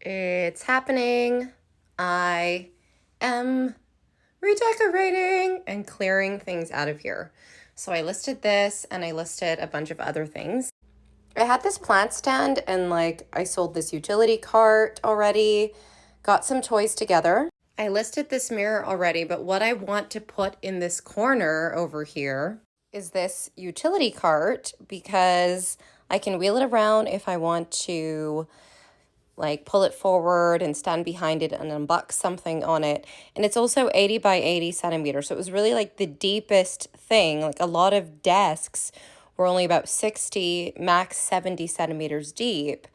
It's happening. I am redecorating and clearing things out of here. So I listed this and I listed a bunch of other things. I had this plant stand and I sold this utility cart already, got some toys together. I listed this mirror already, but what I want to put in this corner over here is this utility cart because I can wheel it around if I want to pull it forward and stand behind it and unbox something on it. And it's also 80 by 80 centimeters. So it was really the deepest thing. A lot of desks were only about 60, max 70 centimeters deep.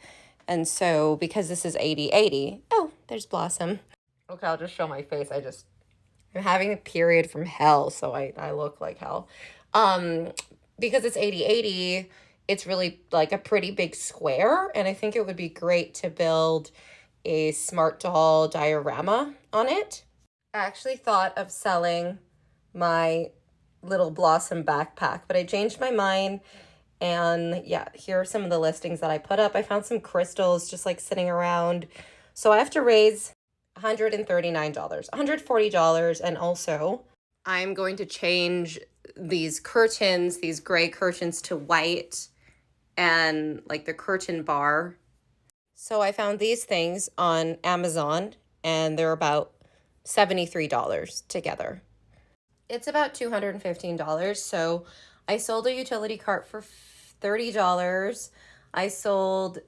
And so because this is 80/80, oh, there's Blossom. Okay, I'll just show my face. I'm having a period from hell, so I look like hell. Because it's 80/80, it's really a pretty big square, and I think it would be great to build a smart doll diorama on it. I actually thought of selling my little Blossom backpack, but I changed my mind. And yeah, here are some of the listings that I put up. I found some crystals just sitting around. So I have to raise $139, $140, and also I'm going to change these curtains, these gray curtains, to white, and the curtain bar. So I found these things on Amazon and they're about $73 together. It's about $215. So I sold a utility cart for $30. I sold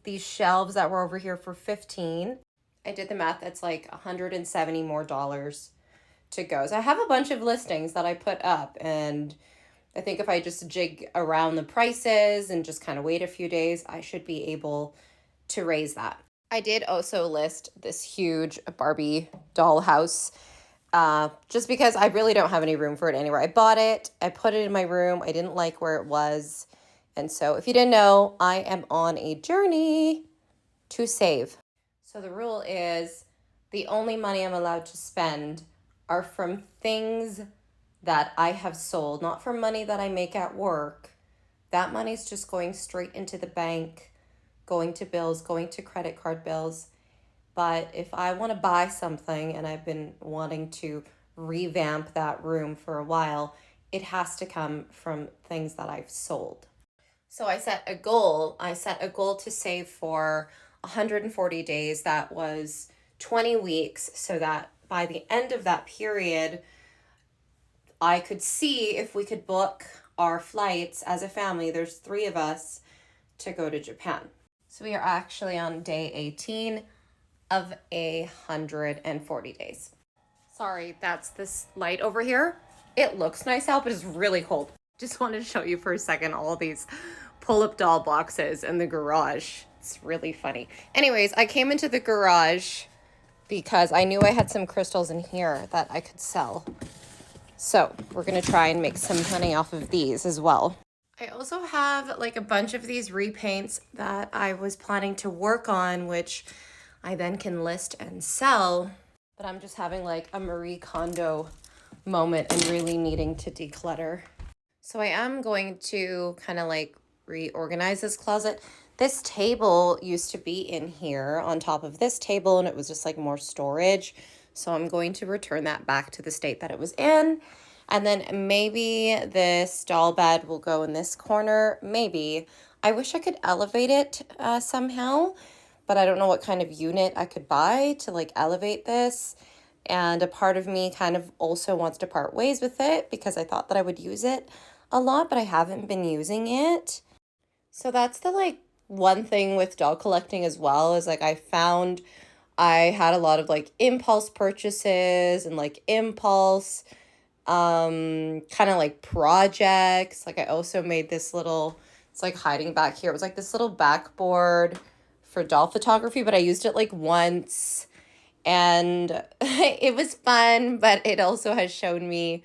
these shelves that were over here for $15. I did the math. It's $170 more to go. So I have a bunch of listings that I put up, and I think if I just jig around the prices and just kind of wait a few days, I should be able to raise that. I did also list this huge Barbie dollhouse just because I really don't have any room for it anywhere. I bought it, I put it in my room, I didn't like where it was. And so if you didn't know, I am on a journey to save. So the rule is the only money I'm allowed to spend are from things that I have sold, not from money that I make at work. That money's just going straight into the bank, going to bills, going to credit card bills. But if I want to buy something, and I've been wanting to revamp that room for a while, it has to come from things that I've sold. So I set a goal. I set a goal to save for 140 days. That was 20 weeks, so that by the end of that period, I could see if we could book our flights as a family. There's 3 of us to go to Japan. So we are actually on day 18 of 140 days. Sorry, that's this light over here. It looks nice out, but it's really cold. Just wanted to show you for a second all these Pullip doll boxes in the garage. It's really funny. Anyways, I came into the garage because I knew I had some crystals in here that I could sell. So we're going to try and make some money off of these as well. I also have a bunch of these repaints that I was planning to work on, which I then can list and sell. But I'm just having a Marie Kondo moment and really needing to declutter. So I am going to kind of reorganize this closet. This table used to be in here on top of this table, and it was just more storage. So I'm going to return that back to the state that it was in. And then maybe this doll bed will go in this corner. Maybe. I wish I could elevate it somehow, but I don't know what kind of unit I could buy to elevate this. And a part of me kind of also wants to part ways with it because I thought that I would use it a lot, but I haven't been using it. So that's the one thing with doll collecting as well, is I found I had a lot of impulse purchases and impulse kind of projects. I also made this little, it's hiding back here. It was this little backboard for doll photography, but I used it once, and it was fun, but it also has shown me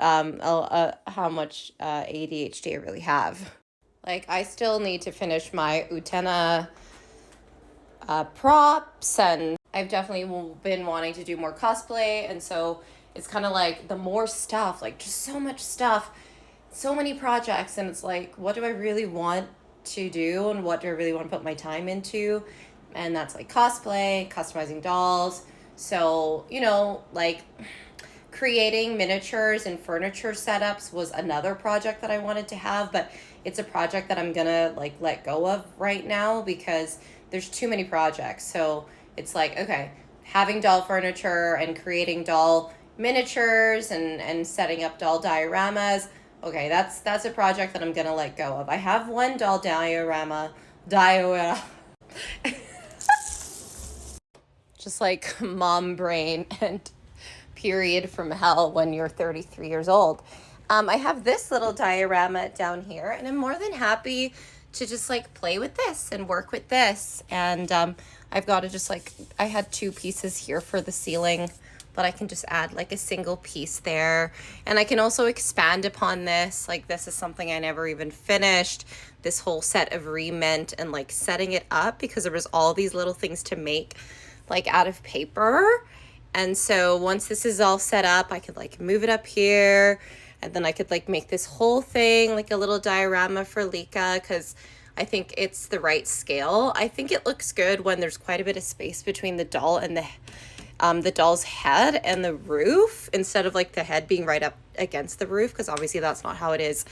how much ADHD I really have. I still need to finish my Utena props, and I've definitely been wanting to do more cosplay, and so it's kind of the more stuff, just so much stuff, so many projects, and it's what do I really want to do and what do I really want to put my time into? and that's like cosplay, customizing dolls. So, you know, like creating miniatures and furniture setups was another project that I wanted to have, but it's a project that I'm gonna like let go of right now because there's too many projects. So it's like, okay, having doll furniture and creating doll miniatures and setting up doll dioramas. Okay, that's a project that I'm gonna let go of. I have one doll diorama, just like mom brain and period from hell when you're 33 years old. I have this little diorama down here, and I'm more than happy to just like play with this and work with this. And I've got to just like, I had 2 pieces here for the ceiling, but I can just add like a single piece there. And I can also expand upon this. Like this is something I never even finished, this whole set of remint and like setting it up because there was all these little things to make like out of paper. And so once this is all set up, I could like move it up here, and then I could like make this whole thing like a little diorama for Lika because I think it's the right scale. I think it looks good when there's quite a bit of space between the doll and the doll's head and the roof, instead of like the head being right up against the roof, because obviously that's not how it is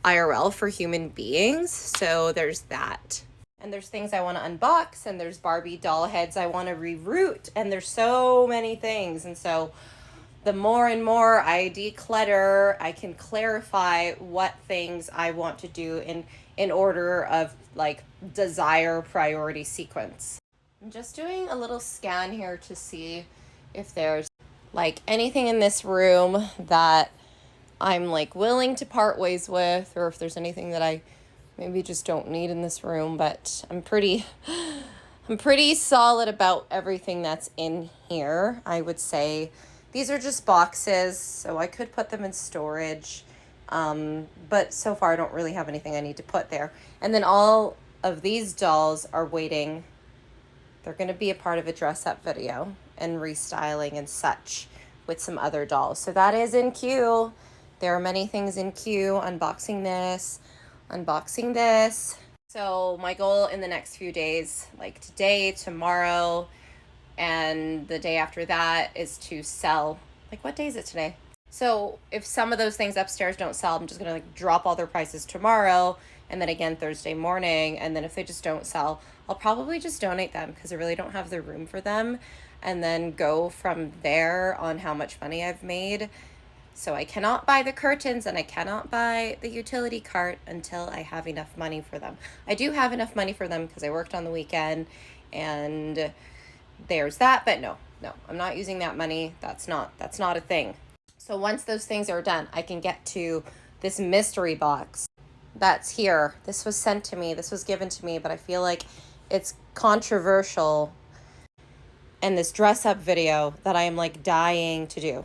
IRL for human beings. So there's that. And there's things I want to unbox, and there's Barbie doll heads I want to reroute, and there's so many things. And so the more and more I declutter, I can clarify what things I want to do in order of like desire priority sequence. I'm just doing a little scan here to see if there's like anything in this room that I'm like willing to part ways with, or if there's anything that I maybe just don't need in this room. But I'm pretty solid about everything that's in here. I would say these are just boxes, so I could put them in storage. But so far I don't really have anything I need to put there. And then all of these dolls are waiting. They're going to be a part of a dress up video and restyling and such with some other dolls. So that is in queue. There are many things in queue. Unboxing this. So my goal in the next few days, like today, tomorrow, and the day after that, is to sell. Like, what day is it today? So if some of those things upstairs don't sell, I'm just gonna like drop all their prices tomorrow, and then again Thursday morning. And then if they just don't sell, I'll probably just donate them because I really don't have the room for them, and then go from there on how much money I've made. So I cannot buy the curtains and I cannot buy the utility cart until I have enough money for them. I do have enough money for them because I worked on the weekend, and there's that. But no, I'm not using that money. That's not a thing. So once those things are done, I can get to this mystery box that's here. This was sent to me. This was given to me, but I feel like it's controversial, and this dress up video that I am like dying to do.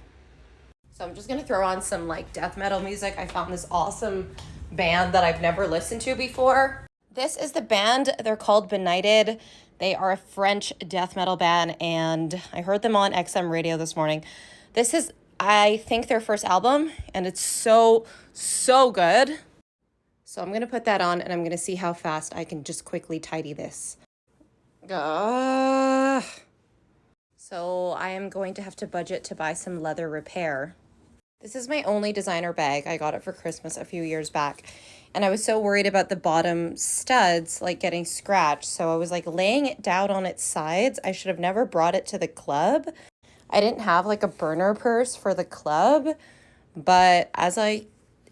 So I'm just going to throw on some like death metal music. I found this awesome band that I've never listened to before. This is the band. They're called Benighted. They are a French death metal band, and I heard them on XM radio this morning. This is, I think, their first album, and it's so good. So I'm going to put that on, and I'm going to see how fast I can just quickly tidy this. So I am going to have to budget to buy some leather repair. This is my only designer bag. I got it for Christmas a few years back, and I was so worried about the bottom studs like getting scratched, so I was like laying it down on its sides. I should have never brought it to the club. I didn't have like a burner purse for the club, but as I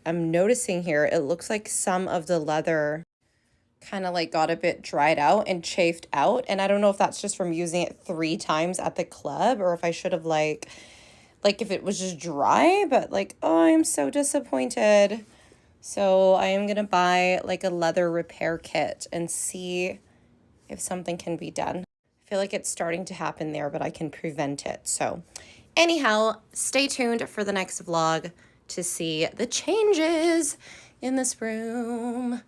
am noticing here, it looks like some of the leather kind of like got a bit dried out and chafed out, and I don't know if that's just from using it 3 times at the club, or if I should have like if it was just dry. But like, oh, I'm so disappointed. So I am gonna buy like a leather repair kit and see if something can be done. I feel like it's starting to happen there, but I can prevent it. So anyhow, stay tuned for the next vlog to see the changes in this room.